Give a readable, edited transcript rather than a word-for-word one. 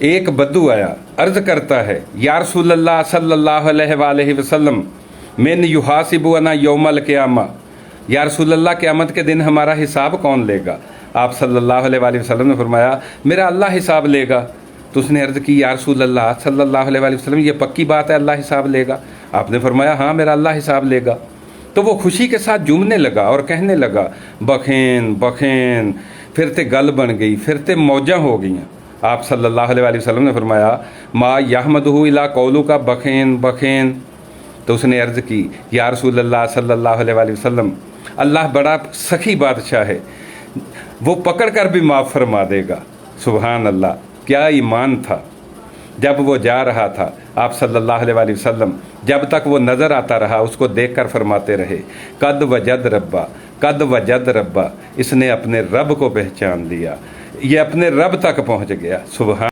ایک بدو آیا، عرض کرتا ہے یا رسول اللہ صلی اللہ علیہ وآلہ وسلم من یحاسبنا یوم القیامہ، یا رسول اللہ قیامت کے دن ہمارا حساب کون لے گا؟ آپ صلی اللہ علیہ وآلہ وسلم نے فرمایا میرا اللہ حساب لے گا۔ تو اس نے عرض کی یا رسول اللہ صلی اللہ علیہ وآلہ وسلم یہ پکی بات ہے اللہ حساب لے گا؟ آپ نے فرمایا ہاں میرا اللہ حساب لے گا۔ تو وہ خوشی کے ساتھ جھومنے لگا اور کہنے لگا بخین بخین، پھرتے گل بن گئی، پھرتے موجاں ہو گئیں۔ آپ صلی اللہ علیہ وآلہ وسلم نے فرمایا ما یحمدہ الا قولک بخین بخین۔ تو اس نے عرض کی یا رسول اللہ صلی اللہ علیہ وآلہ وسلم اللہ بڑا سخی بادشاہ ہے، وہ پکڑ کر بھی معاف فرما دے گا۔ سبحان اللہ، کیا ایمان تھا۔ جب وہ جا رہا تھا آپ صلی اللہ علیہ وآلہ وسلم جب تک وہ نظر آتا رہا اس کو دیکھ کر فرماتے رہے قد وجد ربا قد وجد ربا، اس نے اپنے رب کو پہچان لیا، یہ اپنے رب تک پہنچ گیا۔ سبحان